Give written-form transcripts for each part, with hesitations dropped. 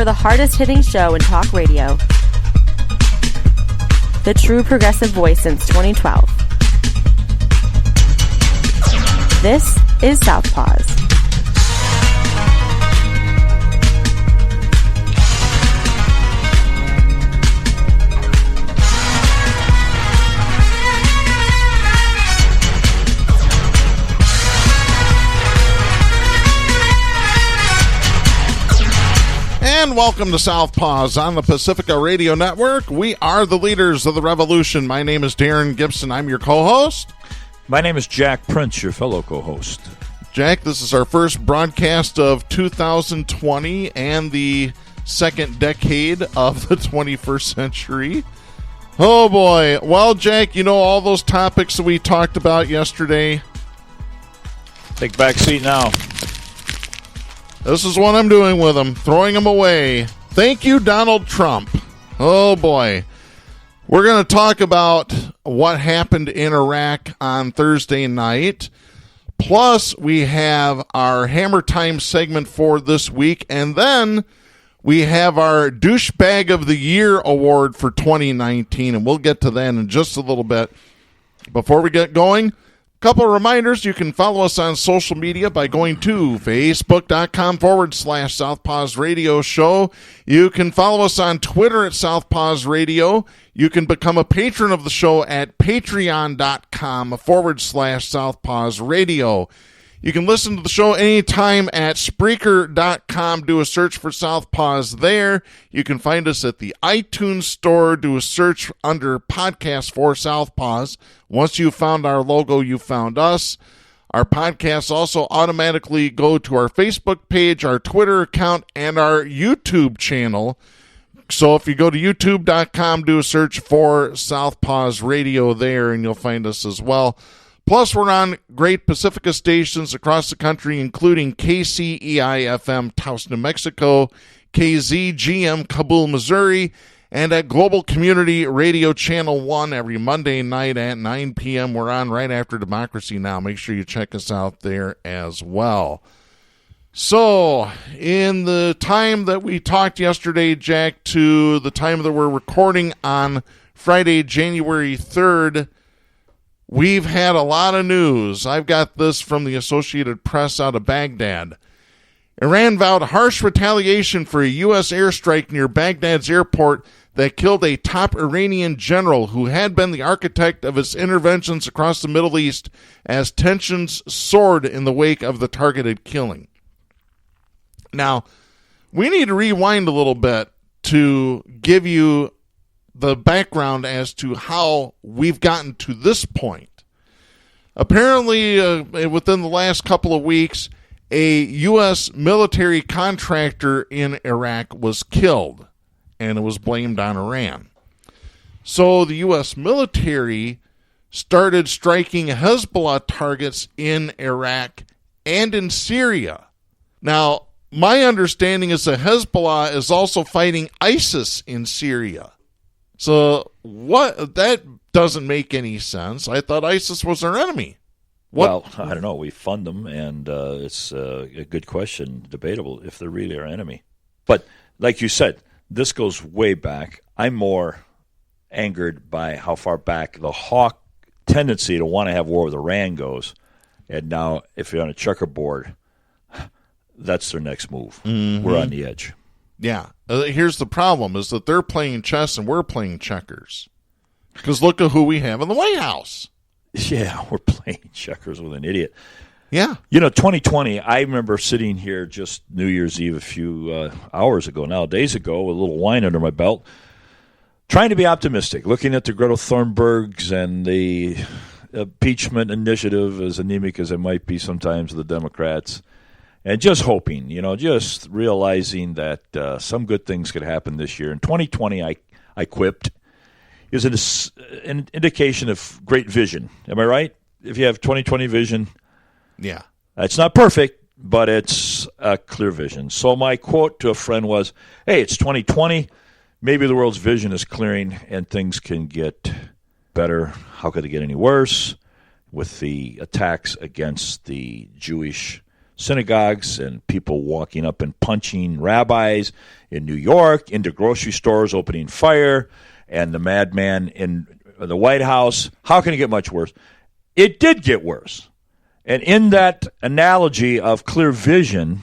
for the hardest-hitting show in talk radio. The true progressive voice since 2012. This is Southpaws. And welcome to Southpaws on the Pacifica Radio Network. We are the leaders of the revolution. My name is Darren Gibson. I'm your co-host. My name is Jack Prince, your fellow co-host. Jack, this is our first broadcast of 2020 and the second decade of the 21st century. Oh, boy. Well, Jack, you know all those topics that we talked about yesterday? Take back seat now. This is what I'm doing with them, throwing them away. Thank you, Donald Trump. Oh, boy. We're going to talk about what happened in Iraq on Thursday night. Plus, we have our Hammer Time segment for this week. And then we have our Douchebag of the Year award for 2019. And we'll get to that in just a little bit. Before we get going, couple of reminders. You can follow us on social media by going to facebook.com/Southpaws Radio Show. You can follow us on Twitter at Southpaws Radio. You can become a patron of the show at patreon.com/Southpaws Radio. You can listen to the show anytime at Spreaker.com. Do a search for Southpaws there. You can find us at the iTunes Store. Do a search under Podcast for Southpaws. Once you've found our logo, you found us. Our podcasts also automatically go to our Facebook page, our Twitter account, and our YouTube channel. So if you go to YouTube.com, do a search for Southpaws Radio there, and you'll find us as well. Plus, we're on great Pacifica stations across the country, including KCEI-FM, Taos, New Mexico, KZGM, Kabul, Missouri, and at Global Community Radio Channel 1 every Monday night at 9 p.m. We're on right after Democracy Now! Make sure you check us out there as well. So, in the time that we talked yesterday, Jack, to the time that we're recording on Friday, January 3rd, we've had a lot of news. I've got this from the Associated Press out of Baghdad. Iran vowed harsh retaliation for a U.S. airstrike near Baghdad's airport that killed a top Iranian general who had been the architect of its interventions across the Middle East as tensions soared in the wake of the targeted killing. Now, we need to rewind a little bit to give you the background as to how we've gotten to this point. Apparently, within the last couple of weeks, a U.S. military contractor in Iraq was killed, and it was blamed on Iran. So the U.S. military started striking Hezbollah targets in Iraq and in Syria. Now, my understanding is that Hezbollah is also fighting ISIS in Syria. So what? That doesn't make any sense. I thought ISIS was our enemy. Well, I don't know. We fund them, and it's a good question, debatable if they're really our enemy. But like you said, this goes way back. I'm more angered by how far back the hawk tendency to want to have war with Iran goes. And now, if you're on a checkerboard, that's their next move. Mm-hmm. We're on the edge. Yeah. Here's the problem, is that they're playing chess and we're playing checkers. Because look at who we have in the White House. Yeah, we're playing checkers with an idiot. Yeah. 2020, I remember sitting here just New Year's Eve a few days ago, with a little wine under my belt, trying to be optimistic, looking at the Greta Thunbergs and the impeachment initiative, as anemic as it might be sometimes, the Democrats. And just hoping, just realizing that some good things could happen this year. In 2020, I quipped, is an indication of great vision. Am I right? If you have 2020 vision, yeah, it's not perfect, but it's a clear vision. So my quote to a friend was, hey, it's 2020. Maybe the world's vision is clearing and things can get better. How could it get any worse with the attacks against the Jewish synagogues and people walking up and punching rabbis in New York, into grocery stores opening fire, and the madman in the White House. How can it get much worse? It did get worse. And in that analogy of clear vision,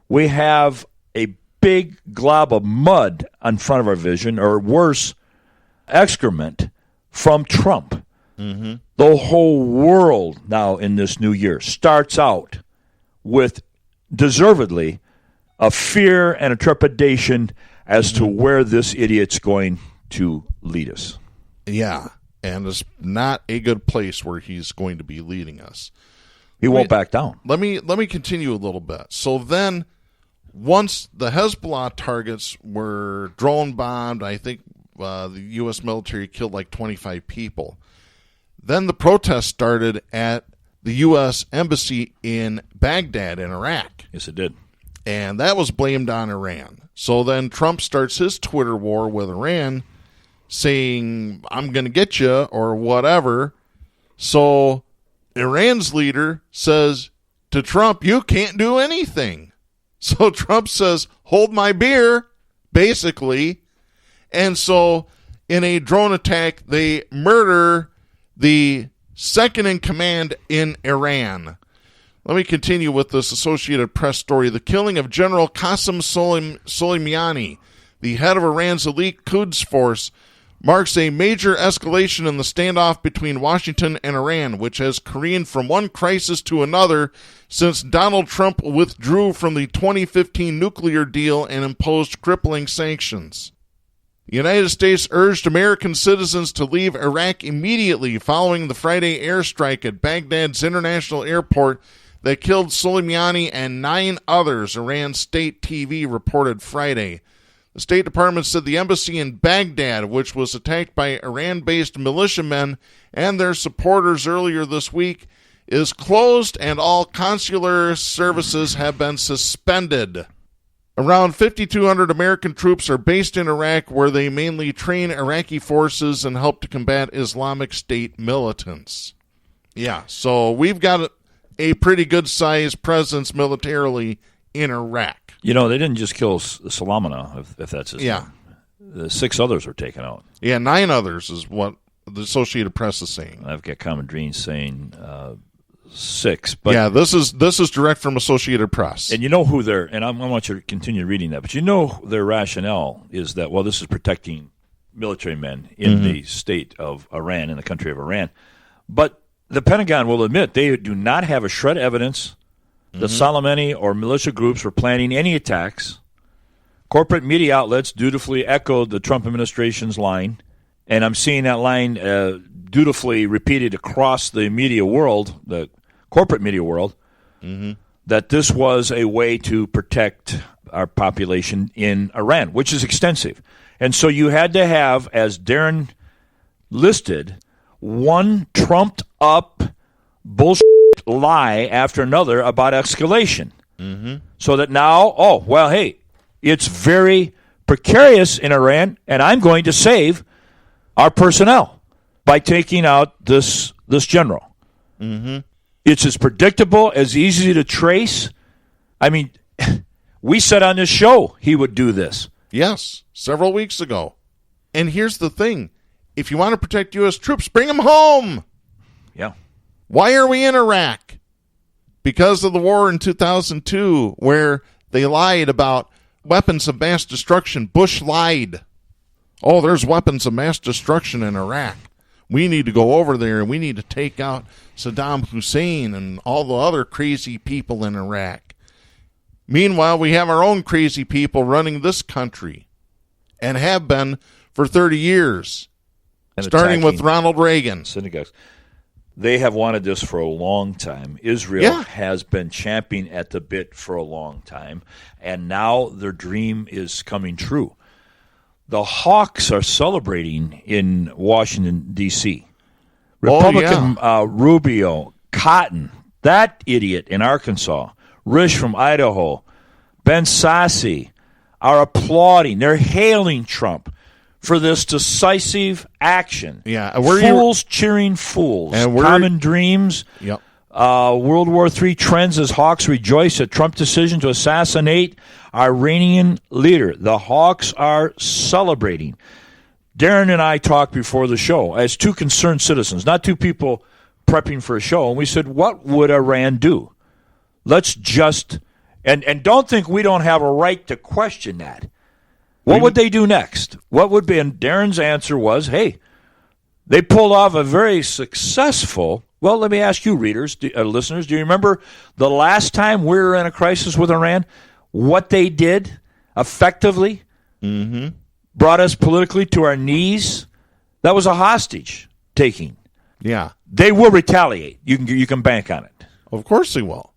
we have a big glob of mud in front of our vision, or worse, excrement from Trump. Mm-hmm. The whole world now in this new year starts out with, deservedly, a fear and a trepidation as to where this idiot's going to lead us. Yeah, and it's not a good place where he's going to be leading us. He won't back down. Let me continue a little bit. So then, once the Hezbollah targets were drone bombed, I think the U.S. military killed like 25 people. Then the protests started at the U.S. embassy in Baghdad in Iraq. Yes, it did. And that was blamed on Iran. So then Trump starts his Twitter war with Iran, saying, I'm going to get you, or whatever. So Iran's leader says to Trump, you can't do anything. So Trump says, hold my beer, basically. And so in a drone attack, they murder the second in command in Iran. Let me continue with this Associated Press story. The killing of General Qasem Soleimani, the head of Iran's elite Quds force, marks a major escalation in the standoff between Washington and Iran, which has careened from one crisis to another since Donald Trump withdrew from the 2015 nuclear deal and imposed crippling sanctions. The United States urged American citizens to leave Iraq immediately following the Friday airstrike at Baghdad's international airport that killed Soleimani and 9 others, Iran state TV reported Friday. The State Department said the embassy in Baghdad, which was attacked by Iran-based militiamen and their supporters earlier this week, is closed and all consular services have been suspended. Around 5,200 American troops are based in Iraq, where they mainly train Iraqi forces and help to combat Islamic State militants. Yeah, so we've got a pretty good-sized presence militarily in Iraq. You know, they didn't just kill Soleimani, if that's his name. The 6 others were taken out. Yeah, 9 others is what the Associated Press is saying. I've got Common Dreams saying 6. But yeah, this is direct from Associated Press. And you know who they're, and I want you to continue reading that, but you know their rationale is that, well, this is protecting military men in the state of Iran, in the country of Iran. But the Pentagon will admit they do not have a shred of evidence that Soleimani or militia groups were planning any attacks. Corporate media outlets dutifully echoed the Trump administration's line, and I'm seeing that line dutifully repeated across the media world, the corporate media world, that this was a way to protect our population in Iran, which is extensive. And so you had to have, as Darren listed, one trumped-up bullshit lie after another about escalation. So that now, oh, well, hey, it's very precarious in Iran, and I'm going to save our personnel by taking out this general. It's as predictable, as easy to trace. I mean, we said on this show he would do this. Yes, several weeks ago. And here's the thing. If you want to protect U.S. troops, bring them home. Yeah. Why are we in Iraq? Because of the war in 2002, where they lied about weapons of mass destruction. Bush lied. Oh, there's weapons of mass destruction in Iraq. We need to go over there and we need to take out Saddam Hussein and all the other crazy people in Iraq. Meanwhile, we have our own crazy people running this country and have been for 30 years, and starting with Ronald Reagan. Synagogues. They have wanted this for a long time. Israel has been champing at the bit for a long time, and now their dream is coming true. The Hawks are celebrating in Washington, D.C. Republican Rubio, Cotton, that idiot in Arkansas, Risch from Idaho, Ben Sasse are applauding. They're hailing Trump for this decisive action. Yeah, fools cheering fools. And Common Dreams. Yep. World War III trends as hawks rejoice at Trump decision to assassinate Iranian leader. The hawks are celebrating. Darren and I talked before the show as two concerned citizens, not two people prepping for a show, and we said, what would Iran do? Let's just, and don't think we don't have a right to question that. What would they do next? What would be, and Darren's answer was, hey, they pulled off a very successful, well, let me ask you, readers, listeners, do you remember the last time we were in a crisis with Iran? What they did effectively brought us politically to our knees? That was a hostage taking. Yeah. They will retaliate. You can bank on it. Of course they will.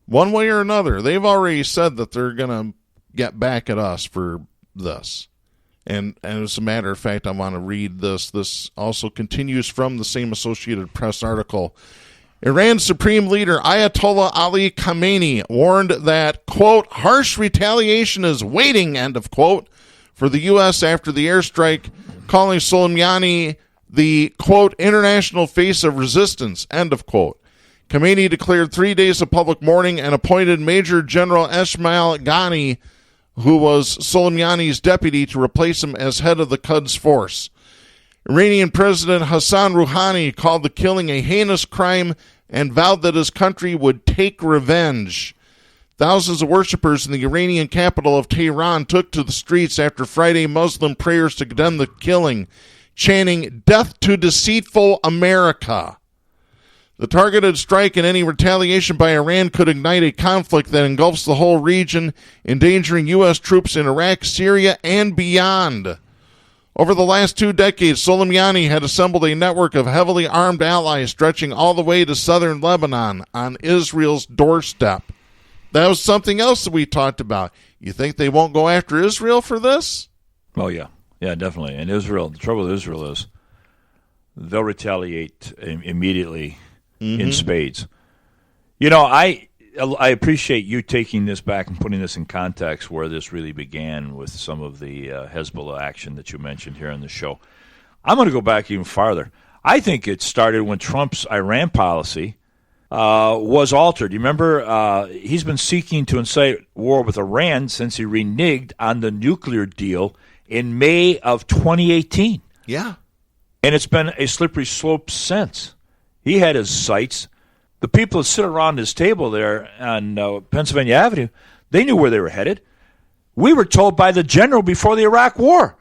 One way or another. They've already said that they're going to get back at us for this. And as a matter of fact, I want to read this. This also continues from the same Associated Press article. Iran's Supreme Leader Ayatollah Ali Khamenei warned that, quote, harsh retaliation is waiting, end of quote, for the U.S. after the airstrike, calling Soleimani the, quote, international face of resistance, end of quote. Khamenei declared 3 days of public mourning and appointed Major General Esmail Ghani, who was Soleimani's deputy, to replace him as head of the Quds force. Iranian President Hassan Rouhani called the killing a heinous crime and vowed that his country would take revenge. Thousands of worshippers in the Iranian capital of Tehran took to the streets after Friday Muslim prayers to condemn the killing, chanting, "Death to deceitful America." The targeted strike and any retaliation by Iran could ignite a conflict that engulfs the whole region, endangering U.S. troops in Iraq, Syria, and beyond. Over the last 2 decades, Soleimani had assembled a network of heavily armed allies stretching all the way to southern Lebanon on Israel's doorstep. That was something else that we talked about. You think they won't go after Israel for this? Oh, yeah. Yeah, definitely. And Israel, the trouble with Israel is they'll retaliate immediately in spades. You know, I appreciate you taking this back and putting this in context where this really began with some of the Hezbollah action that you mentioned here on the show. I'm going to go back even farther. I think it started when Trump's Iran policy was altered. You remember he's been seeking to incite war with Iran since he reneged on the nuclear deal in May of 2018. Yeah. And it's been a slippery slope since. He had his sights. The people that sit around his table there on Pennsylvania Avenue, they knew where they were headed. We were told by the general before the Iraq War.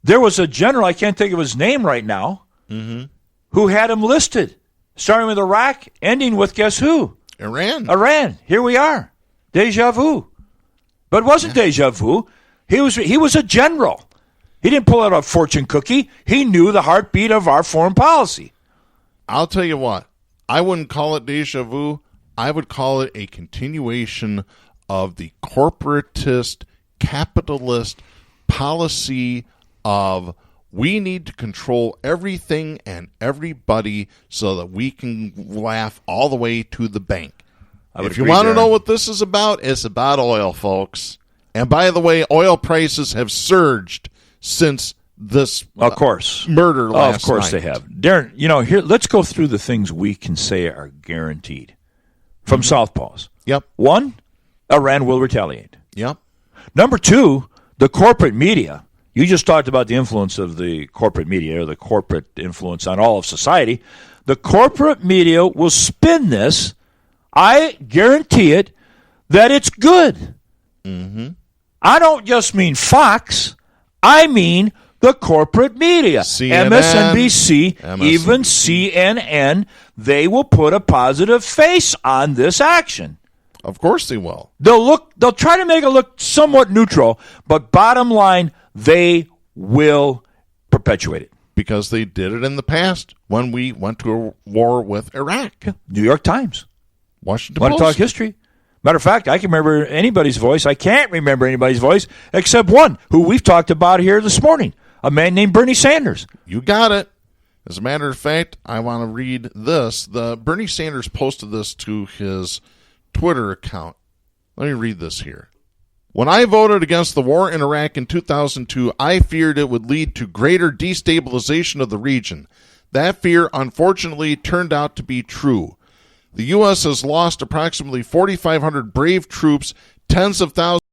There was a general, I can't think of his name right now, who had him listed, starting with Iraq, ending with guess who? Iran. Iran. Here we are. Deja vu. But it wasn't deja vu. He was a general. He didn't pull out a fortune cookie. He knew the heartbeat of our foreign policy. I'll tell you what. I wouldn't call it deja vu. I would call it a continuation of the corporatist, capitalist policy of we need to control everything and everybody so that we can laugh all the way to the bank. If you want to know what this is about, it's about oil, folks. And by the way, oil prices have surged since this murder last night. Of course they have. Darren, you know, here, let's go through the things we can say are guaranteed from Southpaws. Yep. 1, Iran will retaliate. Yep. Number 2, the corporate media. You just talked about the influence of the corporate media, or the corporate influence on all of society. The corporate media will spin this, I guarantee it, that it's good. I don't just mean Fox. I mean the corporate media, CNN, MSNBC, even CNN, they will put a positive face on this action. Of course they will. They'll try to make it look somewhat neutral, but bottom line, they will perpetuate it. Because they did it in the past when we went to a war with Iraq. New York Times. Washington Want Post. to talk history? Matter of fact, I can remember anybody's voice. I can't remember anybody's voice except one who we've talked about here this morning, a man named Bernie Sanders. You got it. As a matter of fact, I want to read this. Bernie Sanders posted this to his Twitter account. Let me read this here. When I voted against the war in Iraq in 2002, I feared it would lead to greater destabilization of the region. That fear, unfortunately, turned out to be true. The U.S. has lost approximately 4,500 brave troops, tens of thousands